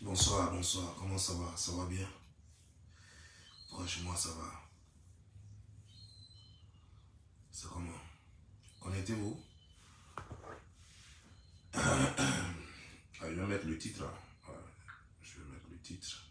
Bonsoir, bonsoir. Comment ça va? Ça va bien? Franchement, ça va. C'est comment? Connectez-vous. Ah, je vais mettre le titre là. Ouais, je vais mettre le titre.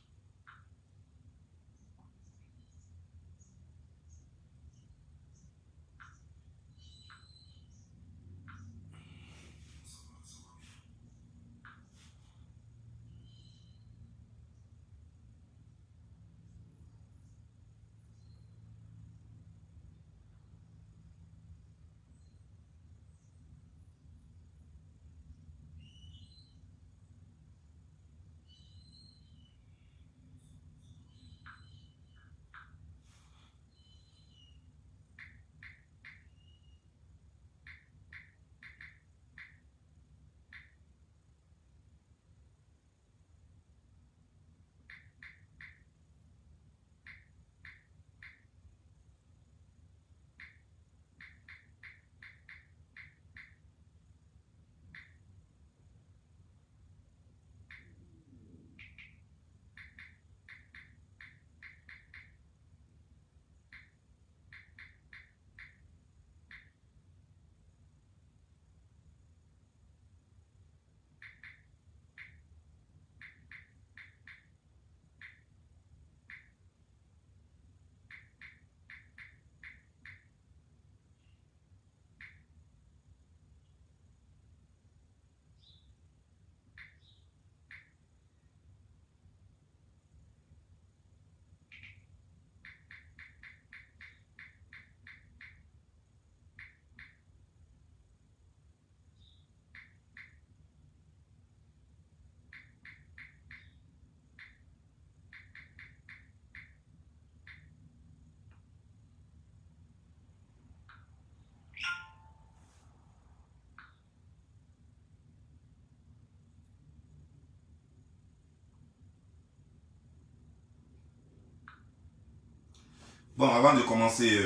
Bon, avant de commencer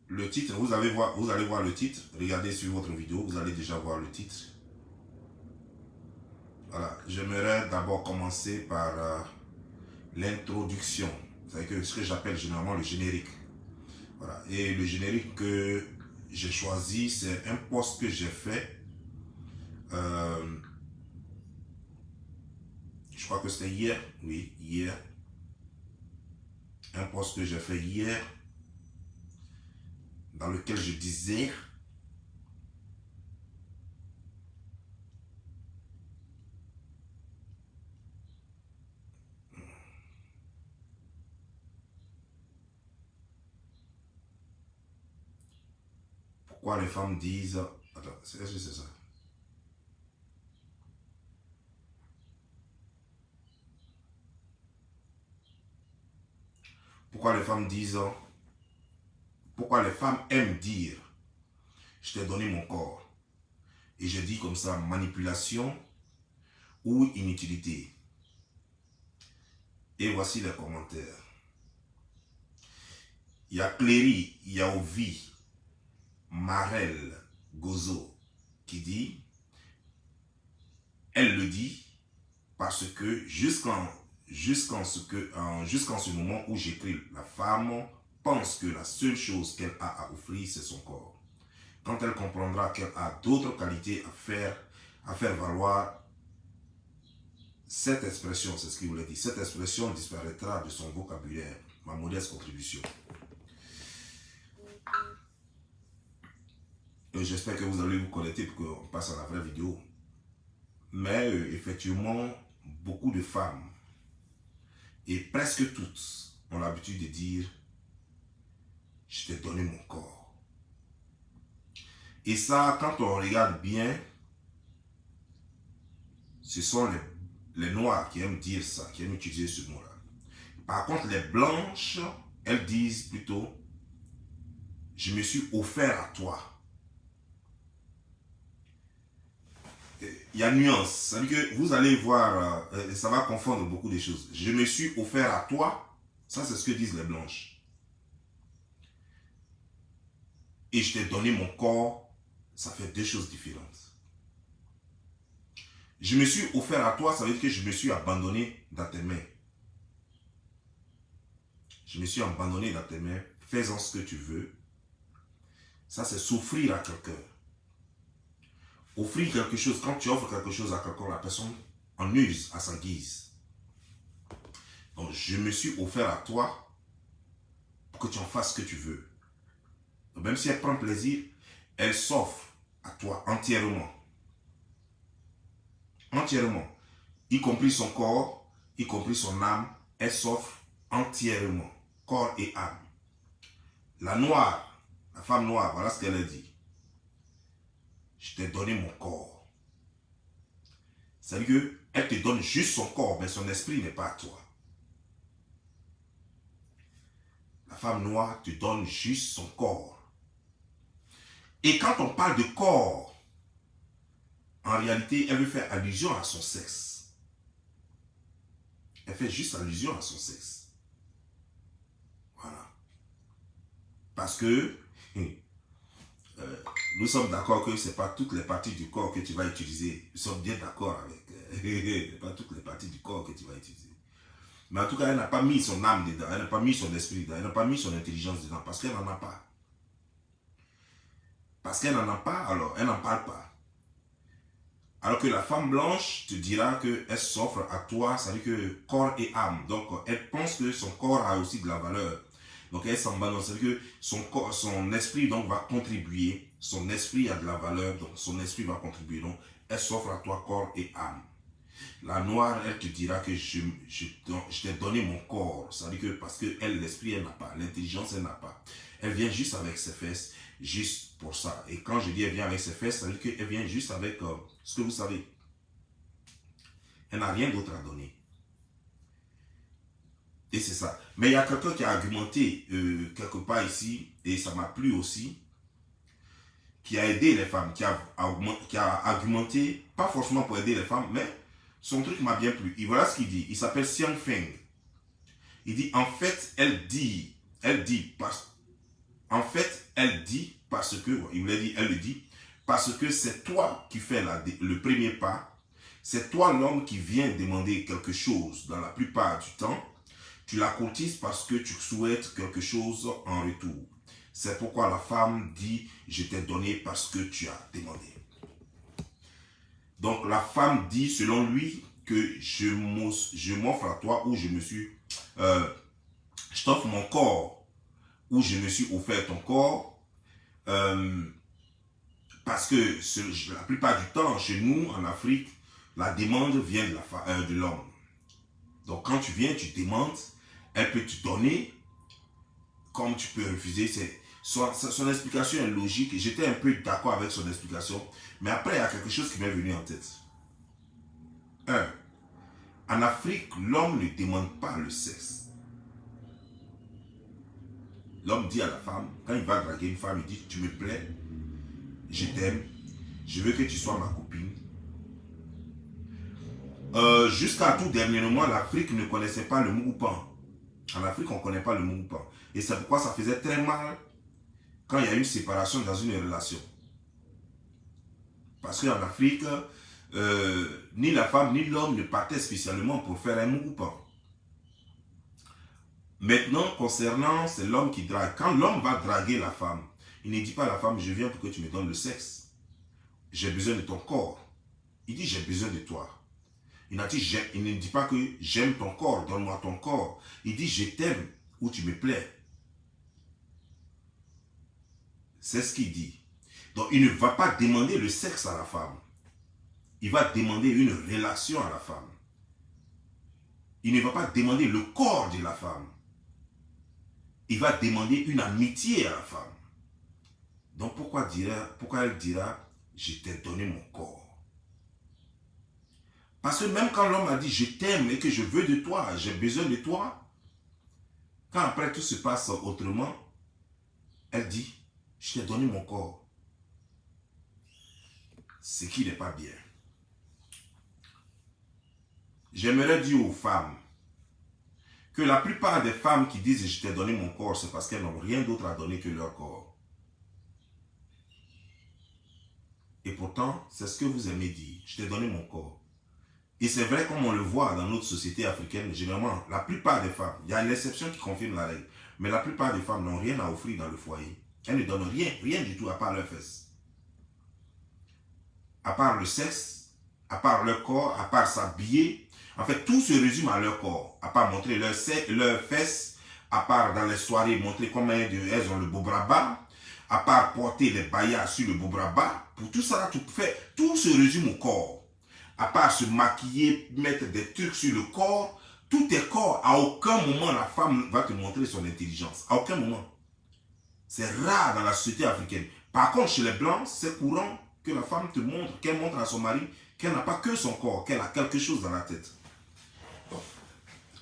le titre, vous allez voir le titre. Regardez sur votre vidéo, vous allez déjà voir le titre. Voilà, j'aimerais d'abord commencer par l'introduction. C'est ce que j'appelle généralement le générique. Voilà, et le générique que j'ai choisi, c'est un post que j'ai fait. Je crois que c'était hier, oui, hier. Un post que j'ai fait hier, dans lequel je disais pourquoi les femmes disent... Attends, est-ce que c'est ça? Pourquoi les femmes disent... Pourquoi les femmes aiment dire je t'ai donné mon corps. Et je dis comme ça, manipulation ou inutilité. Et voici les commentaires. Il y a Cléry, Yaovi, Marel, Gozo qui dit, elle le dit parce que jusqu'en ce moment où j'écris, la femme pense que la seule chose qu'elle a à offrir, c'est son corps. Quand elle comprendra qu'elle a d'autres qualités à faire valoir, cette expression, c'est ce qu'il voulait dire, cette expression disparaîtra de son vocabulaire. Ma modeste contribution. J'espère que vous allez vous connecter pour qu'on passe à la vraie vidéo. Mais effectivement, beaucoup de femmes, et presque toutes, ont l'habitude de dire « je t'ai donné mon corps ». Et ça, quand on regarde bien, ce sont les noirs qui aiment dire ça, qui aiment utiliser ce mot-là. Par contre, les blanches, elles disent plutôt « je me suis offert à toi ». Il y a nuance, c'est-à-dire que vous allez voir, ça va confondre beaucoup de choses. Je me suis offert à toi, ça c'est ce que disent les blanches. Et je t'ai donné mon corps, ça fait deux choses différentes. Je me suis offert à toi, ça veut dire que je me suis abandonné dans tes mains. Je me suis abandonné dans tes mains. Fais-en ce que tu veux. Ça, c'est s'offrir à quelqu'un. Offrir quelque chose, quand tu offres quelque chose à quelqu'un, la personne en use à sa guise. Donc, je me suis offert à toi pour que tu en fasses ce que tu veux. Donc, même si elle prend plaisir, elle s'offre à toi entièrement. Entièrement. Y compris son corps, y compris son âme, elle s'offre entièrement. Corps et âme. La noire, la femme noire, voilà ce qu'elle a dit. Je t'ai donné mon corps. C'est-à-dire qu'elle te donne juste son corps, mais son esprit n'est pas à toi. La femme noire te donne juste son corps. Et quand on parle de corps, en réalité, elle veut faire allusion à son sexe. Elle fait juste allusion à son sexe. Voilà. Parce que nous sommes d'accord que ce n'est pas toutes les parties du corps que tu vas utiliser. Nous sommes bien d'accord avec. Ce n'est pas toutes les parties du corps que tu vas utiliser. Mais en tout cas, elle n'a pas mis son âme dedans, elle n'a pas mis son esprit dedans, elle n'a pas mis son intelligence dedans, parce qu'elle n'en a pas. Parce qu'elle n'en a pas, alors elle n'en parle pas. Alors que la femme blanche te dira qu'elle s'offre à toi, ça veut dire que corps et âme. Donc, elle pense que son corps a aussi de la valeur. Donc, elle s'en balance. Ça veut dire que son esprit donc, va contribuer. Son esprit a de la valeur, donc son esprit va contribuer. Donc, elle s'offre à toi, corps et âme. La noire, elle te dira que je t'ai donné mon corps. Ça veut dire que parce qu'elle, l'esprit, elle n'a pas. L'intelligence, elle n'a pas. Elle vient juste avec ses fesses, juste pour ça. Et quand je dis elle vient avec ses fesses, ça veut dire qu'elle vient juste avec ce que vous savez. Elle n'a rien d'autre à donner. Et c'est ça. Mais il y a quelqu'un qui a argumenté quelque part ici, et ça m'a plu aussi, qui a aidé les femmes, qui a argumenté, pas forcément pour aider les femmes, mais son truc m'a bien plu. Et voilà ce qu'il dit. Il s'appelle Xiang Feng. Il dit, en fait, elle dit parce que, il voulait dire, elle le dit, parce que c'est toi qui fais le premier pas, c'est toi l'homme qui vient demander quelque chose dans la plupart du temps, tu la courtises parce que tu souhaites quelque chose en retour. C'est pourquoi la femme dit, je t'ai donné parce que tu as demandé. Donc la femme dit, selon lui, que je m'offre à toi ou je t'offre mon corps ou je me suis offert ton corps parce que la plupart du temps, chez nous, en Afrique, la demande vient de l'homme. Donc quand tu viens, tu demandes, elle peut te donner, comme tu peux refuser. Son explication est logique. J'étais un peu d'accord avec son explication, mais après, il y a quelque chose qui m'est venu en tête. En Afrique, l'homme ne demande pas le sexe. L'homme dit à la femme, quand il va draguer une femme, il dit, tu me plais, je t'aime, je veux que tu sois ma copine. Jusqu'à tout dernièrement, l'Afrique ne connaissait pas le Mugupan. En Afrique, on ne connaît pas le Mugupan. Et c'est pourquoi ça faisait très mal quand il y a une séparation dans une relation. Parce qu'en Afrique, ni la femme ni l'homme ne partaient spécialement pour faire un Mugupan. Maintenant, concernant, c'est l'homme qui drague. Quand l'homme va draguer la femme, il ne dit pas à la femme, je viens pour que tu me donnes le sexe. J'ai besoin de ton corps. Il dit, j'ai besoin de toi. Il ne dit pas que j'aime ton corps, donne-moi ton corps. Il dit, je t'aime ou tu me plais. C'est ce qu'il dit. Donc, il ne va pas demander le sexe à la femme. Il va demander une relation à la femme. Il ne va pas demander le corps de la femme. Il va demander une amitié à la femme. Donc, pourquoi elle dira, je t'ai donné mon corps? Parce que même quand l'homme a dit, je t'aime et que je veux de toi, j'ai besoin de toi, quand après tout se passe autrement, elle dit, je t'ai donné mon corps. Ce qui n'est pas bien. J'aimerais dire aux femmes que la plupart des femmes qui disent, je t'ai donné mon corps, c'est parce qu'elles n'ont rien d'autre à donner que leur corps. Et pourtant, c'est ce que vous aimez dire, je t'ai donné mon corps. Et c'est vrai comme on le voit dans notre société africaine, généralement, la plupart des femmes, il y a une exception qui confirme la règle, mais la plupart des femmes n'ont rien à offrir dans le foyer. Elles ne donnent rien, rien du tout à part leurs fesses. À part le sexe, à part leur corps, à part s'habiller. En fait, tout se résume à leur corps. À part montrer leurs fesses, à part dans les soirées montrer comment elles ont le beau bras bas, à part porter les baillards sur le beau bras bas. Pour tout ça, tout se résume au corps. À part se maquiller, mettre des trucs sur le corps, tout est corps. À aucun moment, la femme va te montrer son intelligence. À aucun moment. C'est rare dans la société africaine. Par contre, chez les Blancs, c'est courant que la femme te montre, qu'elle montre à son mari qu'elle n'a pas que son corps, qu'elle a quelque chose dans la tête.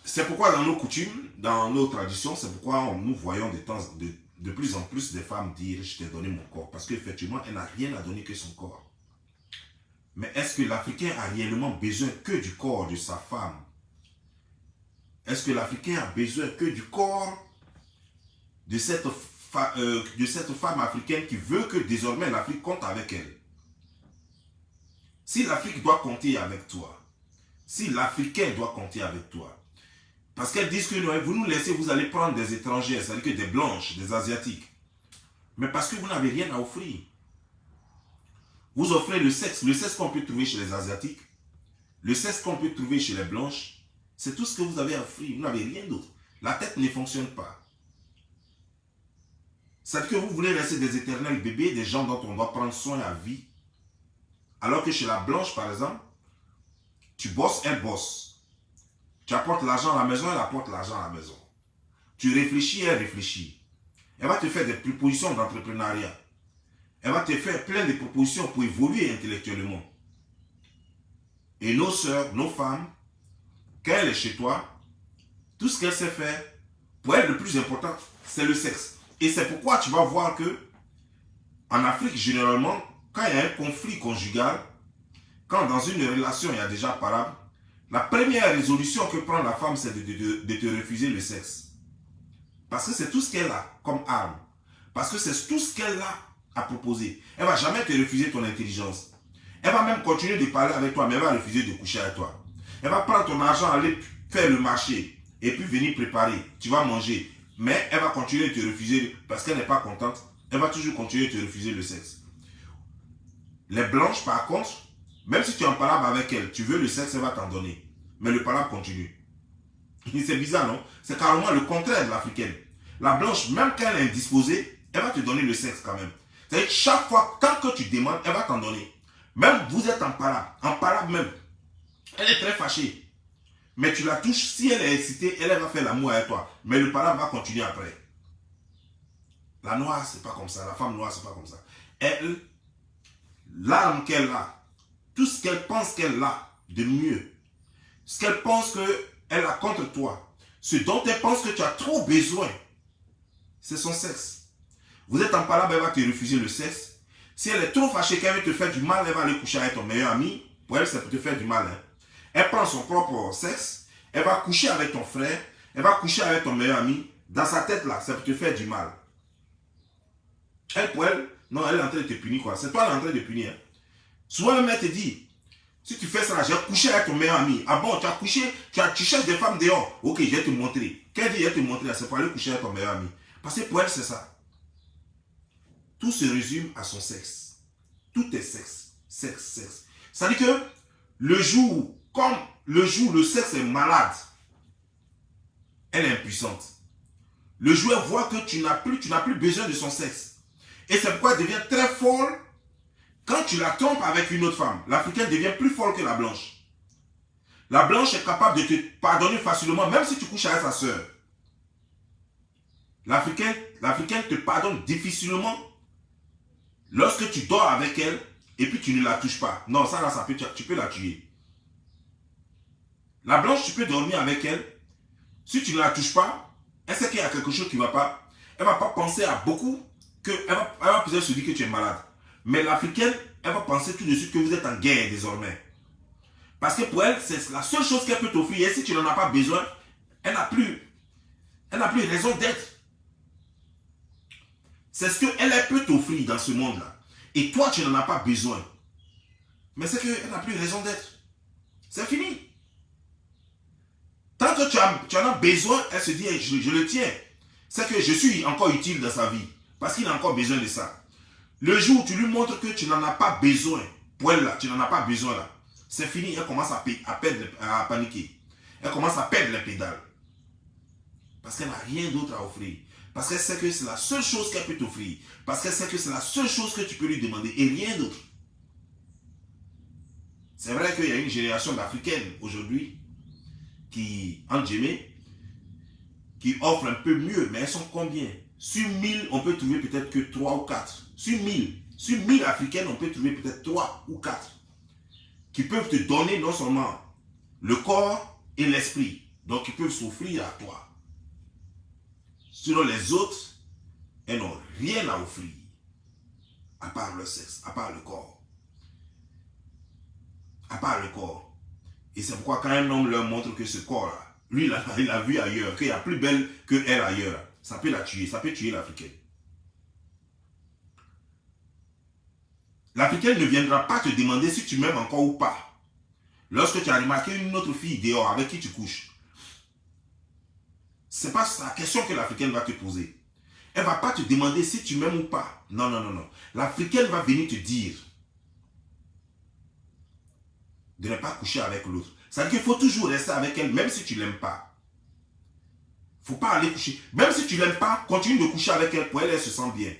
C'est pourquoi dans nos coutumes, dans nos traditions, c'est pourquoi nous voyons de plus en plus des femmes dire « je t'ai donné mon corps ». Parce qu'effectivement, elle n'a rien à donner que son corps. Mais est-ce que l'Africain a réellement besoin que du corps de sa femme? Est-ce que l'Africain a besoin que du corps de cette femme africaine qui veut que désormais l'Afrique compte avec elle? Si l'Afrique doit compter avec toi, si l'Africain doit compter avec toi, parce qu'elles disent que vous nous laissez, vous allez prendre des étrangers, c'est-à-dire que des blanches, des asiatiques. Mais parce que vous n'avez rien à offrir. Vous offrez le sexe qu'on peut trouver chez les asiatiques, le sexe qu'on peut trouver chez les blanches, c'est tout ce que vous avez à offrir, vous n'avez rien d'autre. La tête ne fonctionne pas. C'est-à-dire que vous voulez rester des éternels bébés, des gens dont on doit prendre soin à vie. Alors que chez la blanche, par exemple, tu bosses, elle bosse. Tu apportes l'argent à la maison, elle apporte l'argent à la maison. Tu réfléchis, elle réfléchit. Elle va te faire des propositions d'entrepreneuriat. Elle va te faire plein de propositions pour évoluer intellectuellement. Et nos sœurs, nos femmes, quand elle est chez toi, tout ce qu'elle sait faire, pour elle, le plus important, c'est le sexe. Et c'est pourquoi tu vas voir que, en Afrique, généralement, quand il y a un conflit conjugal, quand dans une relation il y a déjà parable, la première résolution que prend la femme, c'est de te refuser le sexe. Parce que c'est tout ce qu'elle a comme arme. Parce que c'est tout ce qu'elle a à proposer. Elle ne va jamais te refuser ton intelligence. Elle va même continuer de parler avec toi, mais elle va refuser de coucher avec toi. Elle va prendre ton argent, aller faire le marché, et puis venir préparer. Tu vas manger. Mais elle va continuer de te refuser parce qu'elle n'est pas contente. Elle va toujours continuer de te refuser le sexe. Les blanches, par contre, même si tu es en palabre avec elle, tu veux le sexe, elle va t'en donner. Mais le palabre continue. C'est bizarre, non? C'est carrément le contraire de l'africaine. La blanche, même quand elle est indisposée, elle va te donner le sexe quand même. C'est-à-dire que chaque fois, tant que tu demandes, elle va t'en donner. Même vous êtes en palabre même. Elle est très fâchée. Mais tu la touches, si elle est excitée, elle va faire l'amour avec toi. Mais le palabre va continuer après. La noire, c'est pas comme ça. La femme noire, c'est pas comme ça. Elle, l'arme qu'elle a, tout ce qu'elle pense qu'elle a de mieux, ce qu'elle pense qu'elle a contre toi, ce dont elle pense que tu as trop besoin, c'est son sexe. Vous êtes en palabre, elle va te refuser le sexe. Si elle est trop fâchée qu'elle veut te faire du mal, elle va aller coucher avec ton meilleur ami. Pour elle, c'est pour te faire du mal. Hein. Elle prend son propre sexe, elle va coucher avec ton frère, elle va coucher avec ton meilleur ami. Dans sa tête là, c'est pour te faire du mal. Elle, pour elle, non, elle est en train de te punir quoi. C'est toi qui est en train de punir. Hein. Souvent, même elle te dit, si tu fais ça, j'ai couché avec ton meilleur ami. Ah bon, tu as couché, tu cherches des femmes dehors. Ok, je vais te montrer. Qu'elle dit, je vais te montrer, c'est pour aller coucher avec ton meilleur ami. Parce que pour elle, c'est ça. Tout se résume à son sexe. Tout est sexe. Sexe, sexe. C'est-à-dire que le jour, le sexe est malade, elle est impuissante. Le jour, elle voit que tu n'as plus besoin de son sexe. Et c'est pourquoi elle devient très folle. Quand tu la trompes avec une autre femme, l'Africaine devient plus folle que la blanche. La blanche est capable de te pardonner facilement, même si tu couches avec sa sœur. L'Africaine te pardonne difficilement lorsque tu dors avec elle et puis tu ne la touches pas. Non, ça là, tu peux la tuer. La blanche, tu peux dormir avec elle. Si tu ne la touches pas, elle sait qu'il y a quelque chose qui ne va pas. Elle ne va pas penser à beaucoup. Elle va peut-être se dire que tu es malade. Mais l'Africaine, elle va penser tout de suite que vous êtes en guerre désormais. Parce que pour elle, c'est la seule chose qu'elle peut t'offrir. Et si tu n'en as pas besoin, elle n'a plus raison d'être. C'est ce qu'elle peut t'offrir dans ce monde-là. Et toi, tu n'en as pas besoin. Mais c'est qu'elle n'a plus raison d'être. C'est fini. Tant que tu en as besoin, elle se dit, je le tiens. C'est que je suis encore utile dans sa vie. Parce qu'il a encore besoin de ça. Le jour où tu lui montres que tu n'en as pas besoin, poil là, tu n'en as pas besoin là, c'est fini, elle commence à paniquer. Elle commence à perdre les pédales. Parce qu'elle n'a rien d'autre à offrir. Parce qu'elle sait que c'est la seule chose qu'elle peut t'offrir. Parce qu'elle sait que c'est la seule chose que tu peux lui demander et rien d'autre. C'est vrai qu'il y a une génération d'Africaines aujourd'hui qui, en Djemé, qui offrent un peu mieux, mais elles sont combien? Sur 1000, on peut trouver peut-être que 3 ou 4. Sur 1000 Africaines, on peut trouver peut-être 3 ou 4 qui peuvent te donner non seulement le corps et l'esprit, donc ils peuvent s'offrir à toi. Sinon les autres, elles n'ont rien à offrir, à part le sexe, à part le corps. À part le corps. Et c'est pourquoi quand un homme leur montre que ce corps-là, lui, il a vu ailleurs, qu'il y a plus belle qu'elle ailleurs, ça peut la tuer, ça peut tuer l'Africaine. L'Africaine ne viendra pas te demander si tu m'aimes encore ou pas. Lorsque tu as remarqué une autre fille dehors avec qui tu couches, ce n'est pas la question que l'Africaine va te poser. Elle ne va pas te demander si tu m'aimes ou pas. Non, non, non, non. L'Africaine va venir te dire de ne pas coucher avec l'autre. C'est-à-dire qu'il faut toujours rester avec elle, même si tu ne l'aimes pas. Il ne faut pas aller coucher. Même si tu ne l'aimes pas, continue de coucher avec elle pour elle, elle se sent bien.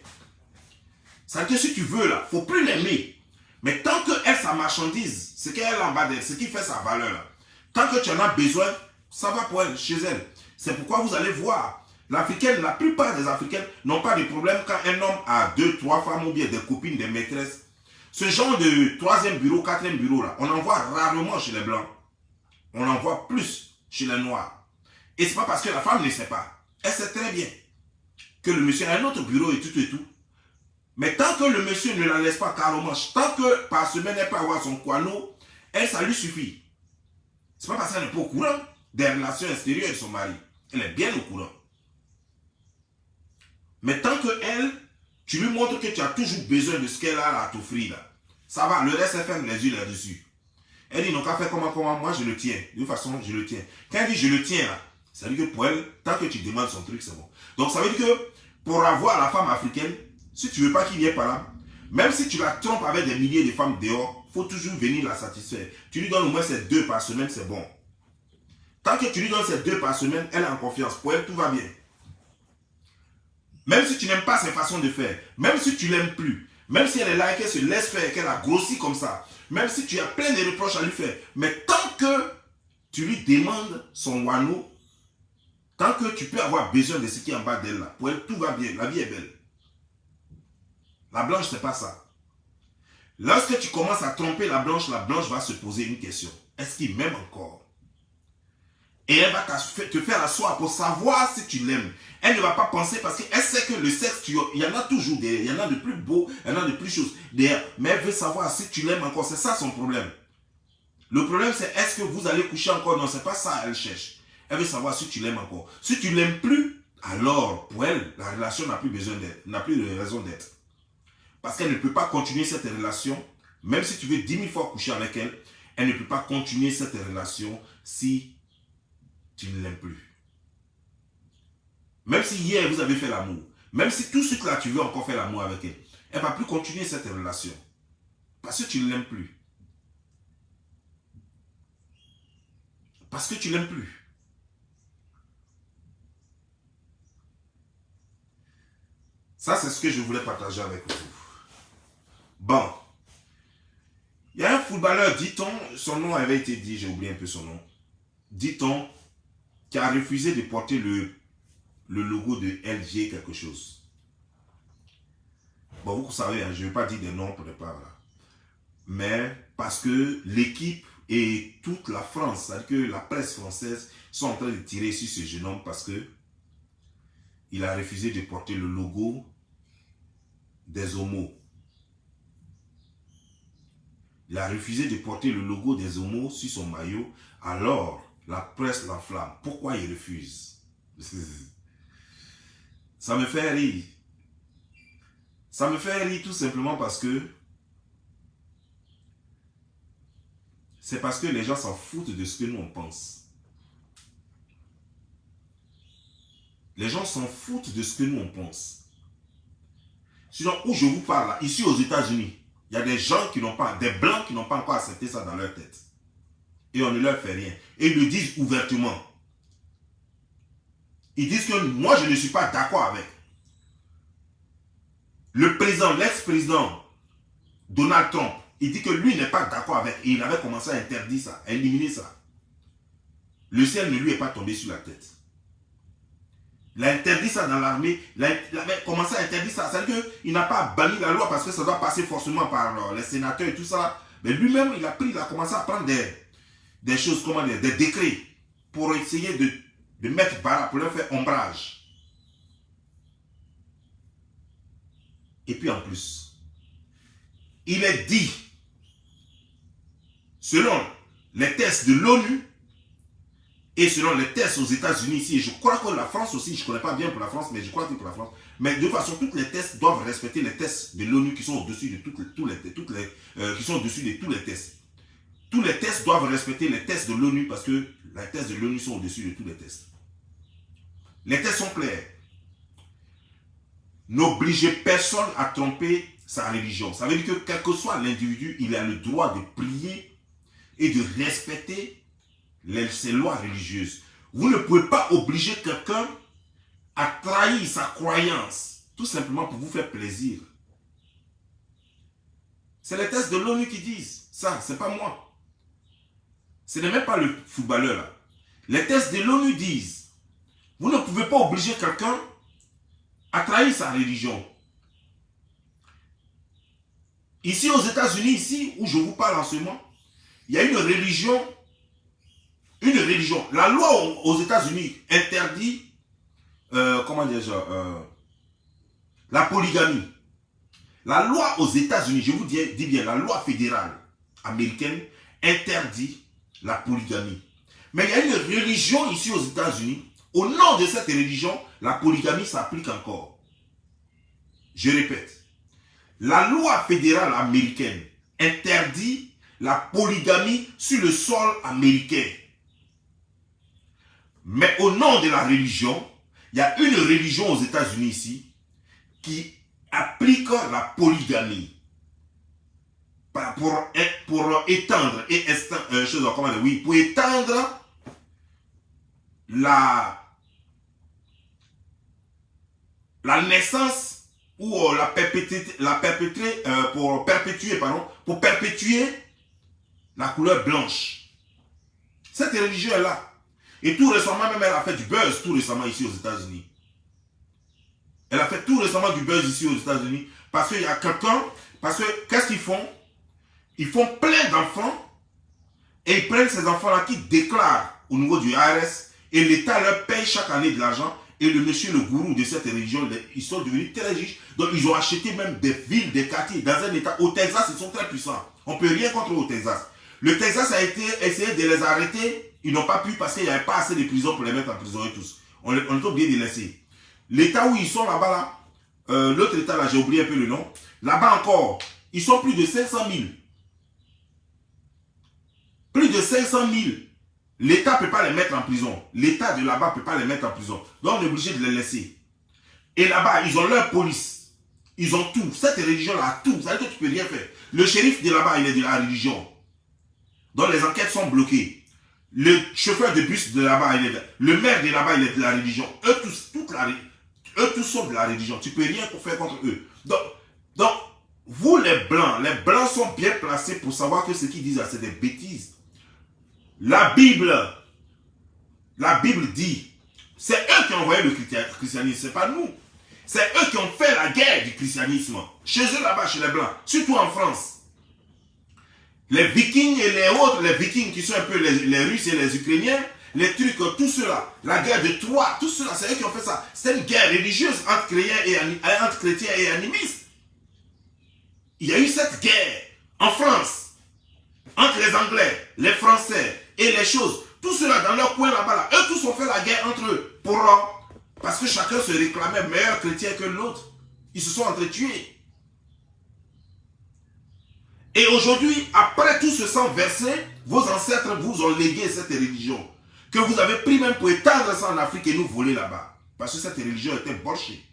C'est-à-dire que si tu veux, là, il ne faut plus l'aimer. Mais tant qu'elle, sa marchandise, ce qu'elle a en bas d'elle, ce qui fait sa valeur, là, tant que tu en as besoin, ça va pour elle, chez elle. C'est pourquoi vous allez voir, l'Africaine, la plupart des Africaines n'ont pas de problème quand un homme a 2, 3 femmes ou bien des copines, des maîtresses. Ce genre de 3e bureau, 4e bureau, là, on en voit rarement chez les Blancs. On en voit plus chez les Noirs. Et ce n'est pas parce que la femme ne sait pas. Elle sait très bien que le monsieur a un autre bureau et tout et tout. Mais tant que le monsieur ne la laisse pas carrément, tant que par semaine elle peut avoir son quano, elle, ça lui suffit. Ce n'est pas parce qu'elle n'est pas au courant des relations extérieures de son mari. Elle est bien au courant. Mais tant que elle, tu lui montres que tu as toujours besoin de ce qu'elle a à t'offrir là, ça va, le reste, elle ferme les yeux là-dessus. Elle dit, non, qu'à faire comment, moi je le tiens. De toute façon, je le tiens. Quand elle dit, je le tiens là, ça veut dire que pour elle, tant que tu demandes son truc, c'est bon. Donc ça veut dire que pour avoir la femme africaine, si tu ne veux pas qu'il y ait par là, même si tu la trompes avec des milliers de femmes dehors, il faut toujours venir la satisfaire. Tu lui donnes au moins ces 2 par semaine, c'est bon. Tant que tu lui donnes ces 2 par semaine, elle est en confiance. Pour elle, tout va bien. Même si tu n'aimes pas ses façons de faire, même si tu ne l'aimes plus, même si elle est là et qu'elle se laisse faire, qu'elle a grossi comme ça, même si tu as plein de reproches à lui faire, mais tant que tu lui demandes son wano, tant que tu peux avoir besoin de ce qui est en bas d'elle, là, pour elle, tout va bien, la vie est belle. La blanche, c'est pas ça. Lorsque tu commences à tromper la blanche va se poser une question. Est-ce qu'il m'aime encore? Et elle va te faire asseoir pour savoir si tu l'aimes. Elle ne va pas penser parce qu'elle sait que le sexe, il y en a toujours derrière. Il y en a de plus beaux, il y en a de plus choses derrière. Mais elle veut savoir si tu l'aimes encore. C'est ça son problème. Le problème, c'est est-ce que vous allez coucher encore? Non, c'est pas ça elle cherche. Elle veut savoir si tu l'aimes encore. Si tu ne l'aimes plus, alors pour elle, la relation n'a plus besoin d'être, n'a plus de raison d'être. Parce qu'elle ne peut pas continuer cette relation, même si tu veux 10 000 fois coucher avec elle, elle ne peut pas continuer cette relation si tu ne l'aimes plus. Même si hier vous avez fait l'amour, même si tout ce que là tu veux encore faire l'amour avec elle, elle ne va plus continuer cette relation. Parce que tu ne l'aimes plus. Parce que tu ne l'aimes plus. Ça, c'est ce que je voulais partager avec vous. Bon. Il y a un footballeur, dit-on, son nom avait été dit, j'ai oublié un peu son nom, dit-on, qui a refusé de porter le logo de LG quelque chose. Bon, vous savez, hein, je ne vais pas dire des noms pour ne pas... Voilà. Mais parce que l'équipe et toute la France, c'est-à-dire que la presse française sont en train de tirer sur ce jeune homme parce que il a refusé de porter le logo des homos. Il a refusé de porter le logo des homos sur son maillot, alors la presse l'enflamme. Pourquoi il refuse? Ça me fait rire. Ça me fait rire tout simplement parce que c'est parce que les gens s'en foutent de ce que nous on pense. Les gens s'en foutent de ce que nous on pense. Sinon, où je vous parle, là, ici aux États-Unis, il y a des gens qui n'ont pas, des blancs qui n'ont pas encore accepté ça dans leur tête. Et on ne leur fait rien. Et ils le disent ouvertement. Ils disent que moi, je ne suis pas d'accord avec. Le président, l'ex-président Donald Trump, il dit que lui n'est pas d'accord avec. Et il avait commencé à interdire ça, à éliminer ça. Le ciel ne lui est pas tombé sur la tête. Il a interdit ça dans l'armée. Il avait commencé à interdire ça. C'est-à-dire qu'il n'a pas banni la loi parce que ça doit passer forcément par les sénateurs et tout ça. Mais lui-même, il a commencé à prendre des choses, comment dire, des décrets pour essayer de mettre barre, pour leur faire ombrage. Et puis en plus, il est dit, selon les tests de l'ONU, et selon les tests aux États-Unis ici, je crois que la France aussi, je ne connais pas bien pour la France, mais je crois que pour la France, mais de toute façon, tous les tests doivent respecter les tests de l'ONU qui sont au-dessus de qui sont au-dessus de tous les tests. Tous les tests doivent respecter les tests de l'ONU parce que les tests de l'ONU sont au-dessus de tous les tests. Les tests sont clairs. N'obligez personne à tromper sa religion. Ça veut dire que quel que soit l'individu, il a le droit de prier et de respecter ces lois religieuses. Vous ne pouvez pas obliger quelqu'un à trahir sa croyance, tout simplement pour vous faire plaisir. C'est les tests de l'ONU qui disent ça, c'est pas moi. Ce n'est même pas le footballeur là. Les tests de l'ONU disent, vous ne pouvez pas obliger quelqu'un à trahir sa religion. Ici aux États-Unis, ici où je vous parle en ce moment, il y a une religion. La loi aux États-Unis interdit, comment dire, la polygamie. La loi aux États-Unis, je vous dis bien, la loi fédérale américaine interdit la polygamie. Mais il y a une religion ici aux États-Unis, au nom de cette religion, la polygamie s'applique encore. Je répète, la loi fédérale américaine interdit la polygamie sur le sol américain. Mais au nom de la religion, il y a une religion aux États-Unis ici qui applique la polygamie pour étendre pour étendre la naissance ou pour perpétuer la couleur blanche. Cette religion est là. Et tout récemment, même elle a fait du buzz tout récemment ici aux États-Unis. Elle a fait tout récemment du buzz ici aux États-Unis parce qu'il y a quelqu'un, parce que qu'est-ce qu'ils font? Ils font plein d'enfants et ils prennent ces enfants-là qui déclarent au niveau du IRS et l'État leur paye chaque année de l'argent et le monsieur, le gourou de cette religion, ils sont devenus très riches. Donc ils ont acheté même des villes, des quartiers dans un État. Au Texas, ils sont très puissants. On ne peut rien contre eux au Texas. Le Texas a essayé de les arrêter. Ils n'ont pas pu parce qu'il n'y avait pas assez de prisons pour les mettre en prison et tous. On est obligé de les laisser. L'État où ils sont là-bas, l'autre État là, j'ai oublié un peu le nom. Là-bas encore, ils sont plus de 500 000. Plus de 500 000. L'État ne peut pas les mettre en prison. L'État de là-bas ne peut pas les mettre en prison. Donc on est obligé de les laisser. Et là-bas, ils ont leur police. Ils ont tout. Cette religion-là a tout. Ça veut dire que tu ne peux rien faire. Le shérif de là-bas, il est de la religion. Donc les enquêtes sont bloquées. Le chauffeur de bus de là-bas, le maire de là-bas, il est de la religion. Eux tous sont de la religion. Tu ne peux rien faire contre eux. Donc, vous les blancs sont bien placés pour savoir que ce qu'ils disent là, c'est des bêtises. La Bible dit, c'est eux qui ont envoyé le christianisme, c'est pas nous. C'est eux qui ont fait la guerre du christianisme. Chez eux là-bas, chez les blancs, surtout en France. Les Vikings et les autres, les Vikings qui sont un peu les Russes et les Ukrainiens, les trucs, tout cela, la guerre de Troie, tout cela, c'est eux qui ont fait ça. C'est une guerre religieuse entre chrétiens et animistes. Il y a eu cette guerre en France, entre les Anglais, les Français et les choses. Tout cela dans leur coin là-bas, là, eux tous ont fait la guerre entre eux. Parce que chacun se réclamait meilleur chrétien que l'autre. Ils se sont entretués. Et aujourd'hui, après tout ce sang versé, vos ancêtres vous ont légué cette religion. Que vous avez pris même pour étendre ça en Afrique et nous voler là-bas. Parce que cette religion était borchée.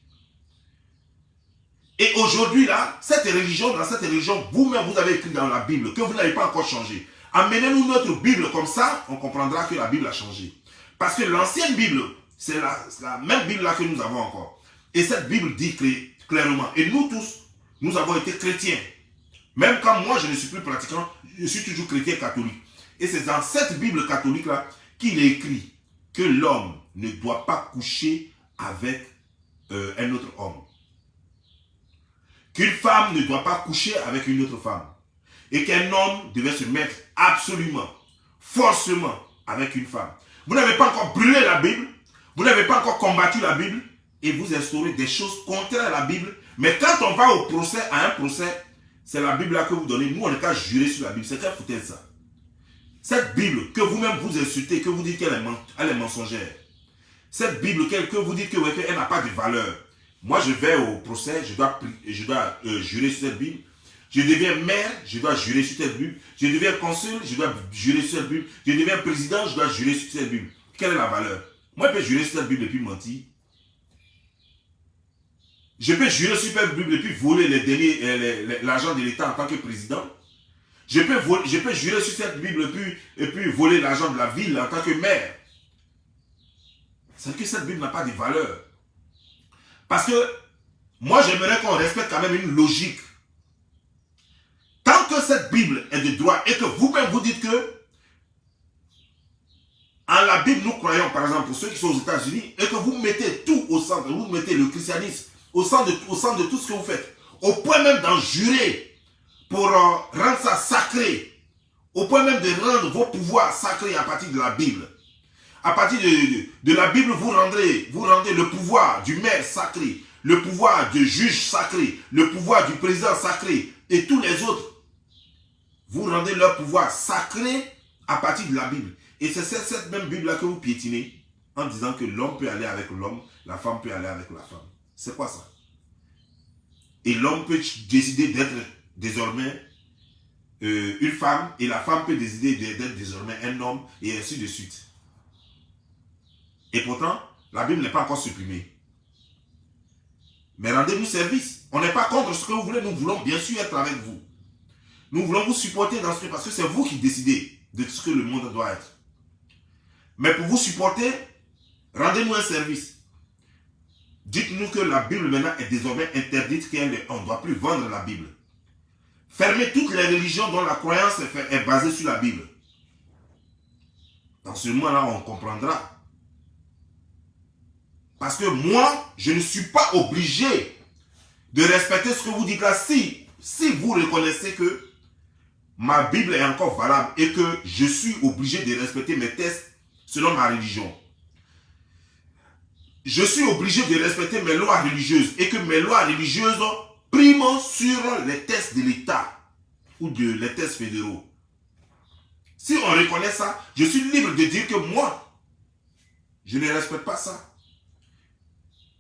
Et aujourd'hui là, dans cette religion, vous-même vous avez écrit dans la Bible que vous n'avez pas encore changé. Amenez-nous notre Bible comme ça, on comprendra que la Bible a changé. Parce que l'ancienne Bible, c'est la même Bible là que nous avons encore. Et cette Bible dit clairement, et nous tous, nous avons été chrétiens. Même quand moi je ne suis plus pratiquant, je suis toujours chrétien catholique. Et c'est dans cette Bible catholique là qu'il est écrit que l'homme ne doit pas coucher avec un autre homme. Qu'une femme ne doit pas coucher avec une autre femme. Et qu'un homme devait se mettre absolument, forcément avec une femme. Vous n'avez pas encore brûlé la Bible, vous n'avez pas encore combattu la Bible, et vous instaurez des choses contraires à la Bible. Mais quand on va au procès, à un procès, c'est la Bible là que vous donnez. Nous, on n'est qu'à jurer sur la Bible. C'est quelle foutaise ça? Cette Bible que vous-même vous insultez, que vous dites qu'elle est mensongère. Cette Bible que vous dites qu'elle n'a pas de valeur. Moi, je vais au procès, je dois jurer sur cette Bible. Je deviens maire, je dois jurer sur cette Bible. Je deviens consul, je dois jurer sur cette Bible. Je deviens président, je dois jurer sur cette Bible. Quelle est la valeur? Moi, je peux jurer sur cette Bible et puis mentir. Je peux jurer sur cette Bible et puis voler l'argent de l'État en tant que président. Je peux jurer sur cette Bible et puis voler l'argent de la ville en tant que maire. C'est que cette Bible n'a pas de valeur. Parce que moi, j'aimerais qu'on respecte quand même une logique. Tant que cette Bible est de droit et que vous-même vous dites que en la Bible, nous croyons, par exemple, pour ceux qui sont aux États-Unis, et que vous mettez tout au centre, vous mettez le christianisme au centre de tout ce que vous faites, au point même d'en jurer pour rendre ça sacré, au point même de rendre vos pouvoirs sacrés à partir de la Bible. À partir de la Bible, vous rendez le pouvoir du maire sacré, le pouvoir du juge sacré, le pouvoir du président sacré et tous les autres. Vous rendez leur pouvoir sacré à partir de la Bible. Et c'est cette même Bible-là que vous piétinez en disant que l'homme peut aller avec l'homme, la femme peut aller avec la femme. C'est quoi ça? Et l'homme peut décider d'être désormais une femme et la femme peut décider d'être désormais un homme et ainsi de suite. Et pourtant, la Bible n'est pas encore supprimée. Mais rendez-nous service. On n'est pas contre ce que vous voulez. Nous voulons bien sûr être avec vous. Nous voulons vous supporter dans ce que, parce que c'est vous qui décidez de ce que le monde doit être. Mais pour vous supporter, rendez-nous un service. Dites-nous que la Bible maintenant est désormais interdite, qu'on ne doit plus vendre la Bible. Fermez toutes les religions dont la croyance est basée sur la Bible. Dans ce moment-là, on comprendra. Parce que moi, je ne suis pas obligé de respecter ce que vous dites là. Si vous reconnaissez que ma Bible est encore valable et que je suis obligé de respecter mes textes selon ma religion. Je suis obligé de respecter mes lois religieuses et que mes lois religieuses priment sur les textes de l'État ou les textes fédéraux. Si on reconnaît ça, je suis libre de dire que moi, je ne respecte pas ça.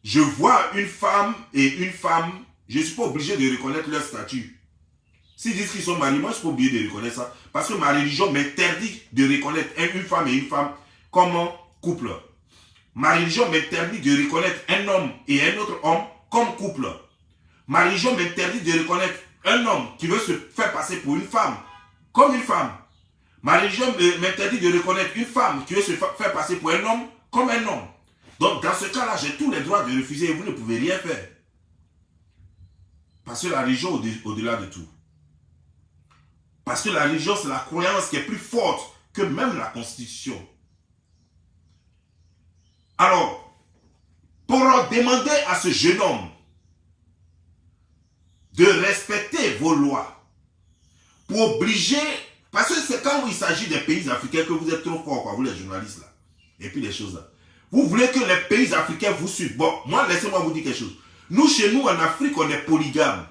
Je vois une femme et une femme, je ne suis pas obligé de reconnaître leur statut. S'ils disent qu'ils sont mariés, moi je ne suis pas obligé de reconnaître ça. Parce que ma religion m'interdit de reconnaître une femme et une femme comme couple. Ma religion m'interdit de reconnaître un homme et un autre homme comme couple. Ma religion m'interdit de reconnaître un homme qui veut se faire passer pour une femme comme une femme. Ma religion m'interdit de reconnaître une femme qui veut se faire passer pour un homme comme un homme. Donc dans ce cas-là, j'ai tous les droits de refuser et vous ne pouvez rien faire. Parce que la religion est au-delà de tout. Parce que la religion, c'est la croyance qui est plus forte que même la Constitution. Alors, pour demander à ce jeune homme de respecter vos lois, pour obliger, parce que c'est quand il s'agit des pays africains que vous êtes trop forts, quoi, vous les journalistes là, et puis les choses là. Vous voulez que les pays africains vous suivent. Bon, moi, laissez-moi vous dire quelque chose. Nous, chez nous, en Afrique, on est polygame.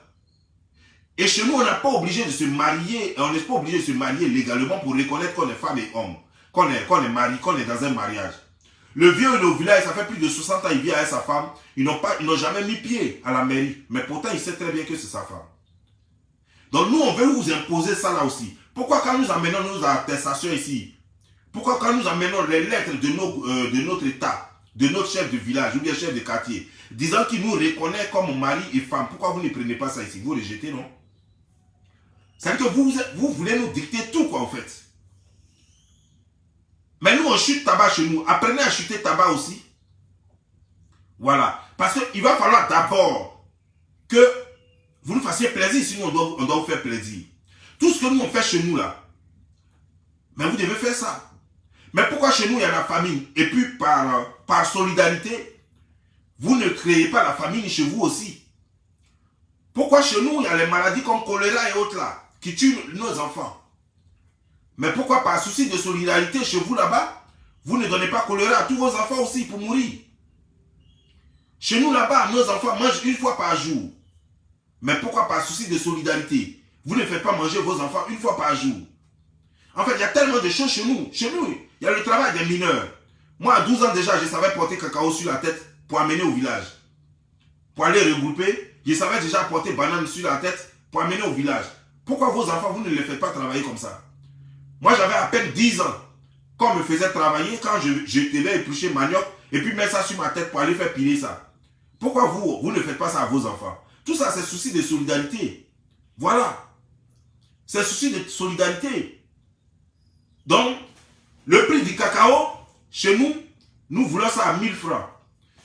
Et chez nous, on n'est pas obligé de se marier, on n'est pas obligé de se marier légalement pour reconnaître qu'on est femme et homme, qu'on est marié, qu'on est dans un mariage. Le vieux au village, ça fait plus de 60 ans, il vit avec sa femme, ils n'ont jamais mis pied à la mairie, mais pourtant il sait très bien que c'est sa femme. Donc nous, on veut vous imposer ça là aussi. Pourquoi quand nous amenons nos attestations ici, pourquoi quand nous amenons les lettres de notre État, de notre chef de village ou bien chef de quartier, disant qu'il nous reconnaît comme mari et femme, pourquoi vous ne prenez pas ça ici? Vous rejetez, non? C'est-à-dire que vous voulez nous dicter tout, quoi, en fait. Mais nous, on chute tabac chez nous. Apprenez à chuter tabac aussi. Voilà. Parce qu'il va falloir d'abord que vous nous fassiez plaisir, sinon on doit vous faire plaisir. Tout ce que nous, on fait chez nous, là, mais vous devez faire ça. Mais pourquoi chez nous, il y a la famine? Et puis, par solidarité, vous ne créez pas la famine chez vous aussi. Pourquoi chez nous, il y a les maladies comme choléra et autres là, qui tuent nos enfants? Mais pourquoi par souci de solidarité chez vous là-bas, vous ne donnez pas choléra à tous vos enfants aussi pour mourir? Chez nous là-bas, nos enfants mangent une fois par jour. Mais pourquoi par souci de solidarité, vous ne faites pas manger vos enfants une fois par jour? En fait, il y a tellement de choses chez nous. Chez nous, il y a le travail des mineurs. Moi, à 12 ans déjà, je savais porter cacao sur la tête pour amener au village. Pour aller regrouper, je savais déjà porter banane sur la tête pour amener au village. Pourquoi vos enfants, vous ne les faites pas travailler comme ça? Moi, j'avais à peine 10 ans. Quand on me faisait travailler, quand je devais éplucher manioc et puis mettre ça sur ma tête pour aller faire piler ça. Pourquoi vous ne faites pas ça à vos enfants? Tout ça, c'est souci de solidarité. Voilà. C'est souci de solidarité. Donc, le prix du cacao, chez nous, nous voulons ça à 1000 francs.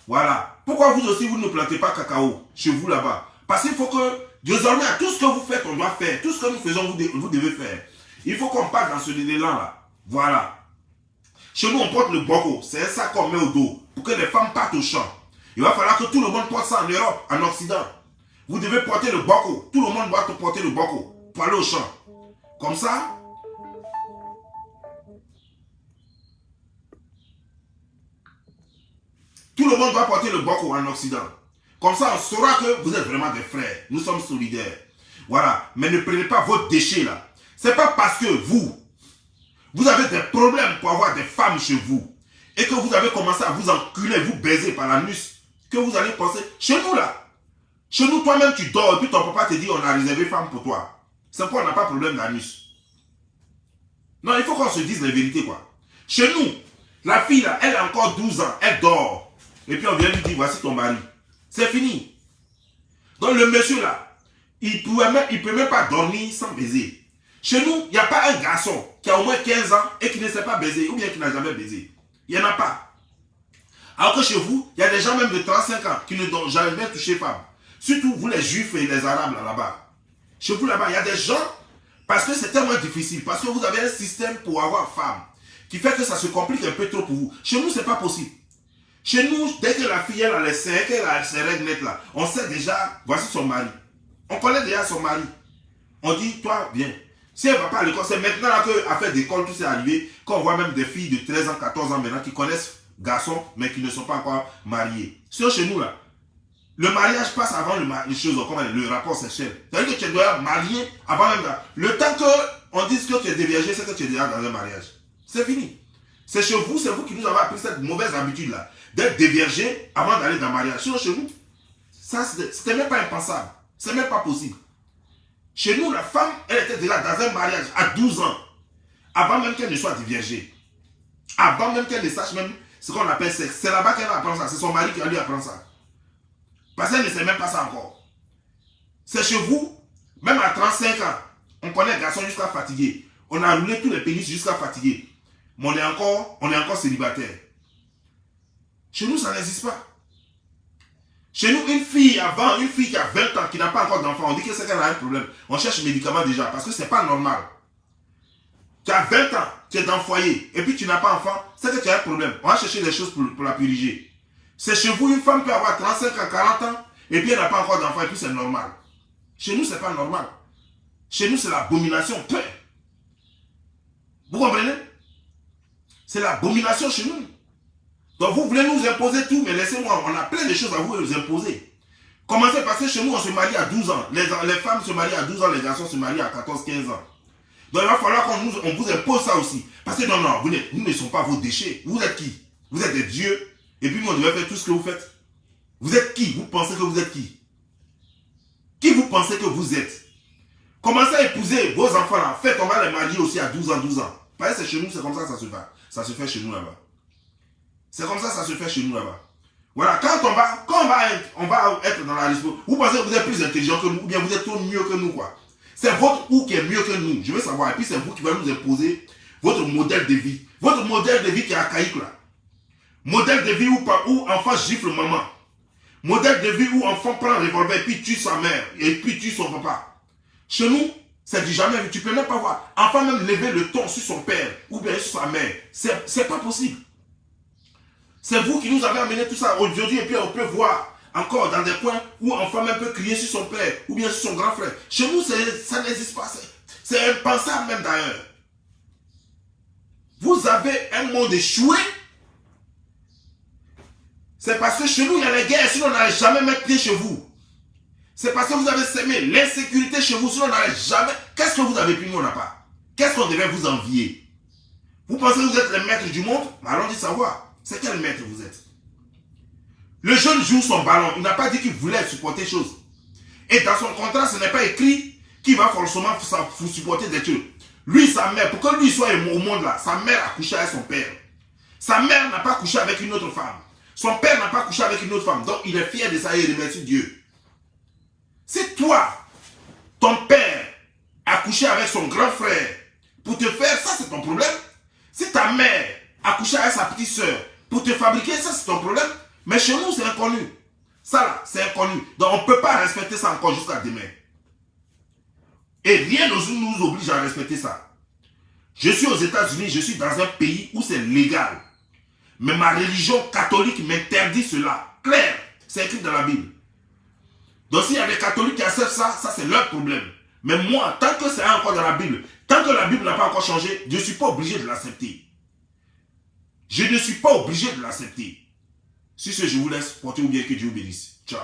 Voilà. Pourquoi vous aussi, vous ne plantez pas cacao chez vous là-bas? Parce qu'il faut que, désormais, tout ce que vous faites, on doit faire. Tout ce que nous faisons, vous devez faire. Il faut qu'on parte dans ce élan-là. Voilà. Chez nous, on porte le boko. C'est ça qu'on met au dos pour que les femmes partent au champ. Il va falloir que tout le monde porte ça en Europe, en Occident. Vous devez porter le boko. Tout le monde doit porter le boko pour aller au champ. Comme ça, tout le monde doit porter le boko en Occident. Comme ça, on saura que vous êtes vraiment des frères. Nous sommes solidaires. Voilà. Mais ne prenez pas vos déchets là. C'est pas parce que vous avez des problèmes pour avoir des femmes chez vous et que vous avez commencé à vous enculer, vous baiser par l'anus, que vous allez penser, chez nous là, chez nous toi-même tu dors et puis ton papa te dit on a réservé femme pour toi. C'est pourquoi on n'a pas de problème d'anus. Non, il faut qu'on se dise la vérité quoi. Chez nous, la fille là, elle a encore 12 ans, elle dort. Et puis on vient lui dire voici ton mari. C'est fini. Donc le monsieur là, il peut même pas dormir sans baiser. Chez nous, il n'y a pas un garçon qui a au moins 15 ans et qui ne sait pas baiser ou bien qui n'a jamais baisé. Il n'y en a pas. Alors que chez vous, il y a des gens même de 35 ans qui n'ont jamais touché femme. Surtout vous les juifs et les arabes là-bas. Chez vous là-bas, il y a des gens, parce que c'est tellement difficile, parce que vous avez un système pour avoir femme, qui fait que ça se complique un peu trop pour vous. Chez nous, ce n'est pas possible. Chez nous, dès que la fille elle a les seins, qu'elle a ses règles nettes là, on sait déjà, voici son mari. On connaît déjà son mari. On dit, toi, viens. Si elle ne va pas à l'école, c'est maintenant qu'à faire d'école, tout c'est arrivé, qu'on voit même des filles de 13 ans, 14 ans maintenant qui connaissent garçons, mais qui ne sont pas encore mariés. Sur chez nous, là, le mariage passe avant les choses, comme le rapport sexuel. C'est-à-dire que tu dois marier avant même là. Le temps qu'on dise que tu es déviergé, c'est que tu es déjà dans un mariage. C'est fini. C'est chez vous, c'est vous qui nous avez appris cette mauvaise habitude-là, d'être déviergé avant d'aller dans le mariage. Sinon, chez nous, ça, c'était même pas impensable. C'est même pas possible. Chez nous, la femme, elle était déjà dans un mariage à 12 ans, avant même qu'elle ne soit déviergée. Avant même qu'elle ne sache même ce qu'on appelle sexe. C'est là-bas qu'elle va apprendre ça. C'est son mari qui va lui apprendre ça. Parce qu'elle ne sait même pas ça encore. C'est chez vous, même à 35 ans, on connaît un garçon jusqu'à fatigué. On a roulé tous les pénis jusqu'à fatigué. Mais on est encore célibataire. Chez nous, ça n'existe pas. Chez nous, une fille qui a 20 ans, qui n'a pas encore d'enfant, on dit que c'est qu'elle a un problème. On cherche médicaments déjà, parce que ce n'est pas normal. Tu as 20 ans, tu es dans le foyer, et puis tu n'as pas d'enfant, c'est que tu as un problème. On va chercher des choses pour la puriger. C'est chez vous, une femme peut avoir 35 ans, 40 ans, et puis elle n'a pas encore d'enfant, et puis c'est normal. Chez nous, ce n'est pas normal. Chez nous, c'est l'abomination. Vous comprenez? C'est l'abomination chez nous. Donc vous voulez nous imposer tout, mais laissez-moi, on a plein de choses à vous imposer. Commencez parce que chez nous, on se marie à 12 ans. Les femmes se marient à 12 ans, les garçons se marient à 14, 15 ans. Donc il va falloir qu'on vous impose ça aussi. Parce que non, vous ne sommes pas vos déchets. Vous êtes qui? Vous êtes des dieux. Et puis nous, on devait faire tout ce que vous faites. Vous êtes qui? Vous pensez que vous êtes qui? Qui vous pensez que vous êtes? Commencez à épouser vos enfants là. Faites, on va les marier aussi à 12 ans, 12 ans. Parce que c'est chez nous, c'est comme ça que ça se fait. Ça se fait chez nous là-bas. C'est comme ça que ça se fait chez nous là-bas. Voilà, quand on va être dans la responsabilité, vous pensez que vous êtes plus intelligent que nous, ou bien vous êtes trop mieux que nous, quoi. C'est votre ou qui est mieux que nous. Je veux savoir. Et puis c'est vous qui va nous imposer votre modèle de vie. Votre modèle de vie qui est archaïque là. Modèle de vie où enfant gifle maman. Modèle de vie où enfant prend un revolver et puis tue sa mère. Et puis tue son papa. Chez nous, c'est du jamais vu. Tu peux même pas voir. Enfant même lever le ton sur son père ou bien sur sa mère. C'est pas possible. C'est vous qui nous avez amené tout ça aujourd'hui et puis on peut voir encore dans des coins où enfant même peut crier sur son père ou bien sur son grand frère. Chez nous, ça n'existe pas. C'est impensable même d'ailleurs. Vous avez un monde échoué. C'est parce que chez nous, il y a les guerres, sinon on n'allait jamais mettre pied chez vous. C'est parce que vous avez semé l'insécurité chez vous, sinon on n'allait jamais... Qu'est-ce que vous avez pu, nous on n'a pas? Qu'est-ce qu'on devait vous envier? Vous pensez que vous êtes les maîtres du monde? Allons-y savoir. C'est quel maître vous êtes? Le jeune joue son ballon. Il n'a pas dit qu'il voulait supporter des choses. Et dans son contrat, ce n'est pas écrit qu'il va forcément vous supporter des trucs. Lui, sa mère, pour que lui soit au monde là, sa mère a couché avec son père. Sa mère n'a pas couché avec une autre femme. Son père n'a pas couché avec une autre femme. Donc, il est fier de ça et il remercie Dieu. Si toi, ton père a couché avec son grand frère pour te faire, ça c'est ton problème. Si ta mère a couché avec sa petite soeur pour te fabriquer, ça c'est ton problème. Mais chez nous, c'est inconnu. Ça là, c'est inconnu. Donc, on ne peut pas respecter ça encore jusqu'à demain. Et rien ne nous oblige à respecter ça. Je suis aux États-Unis, je suis dans un pays où c'est légal. Mais ma religion catholique m'interdit cela. Clair, c'est écrit dans la Bible. Donc s'il y a des catholiques qui acceptent ça, ça c'est leur problème. Mais moi, tant que c'est encore dans la Bible, tant que la Bible n'a pas encore changé, je ne suis pas obligé de l'accepter. Je ne suis pas obligé de l'accepter. Sur ce, je vous laisse. Portez-vous bien, que Dieu vous bénisse. Ciao.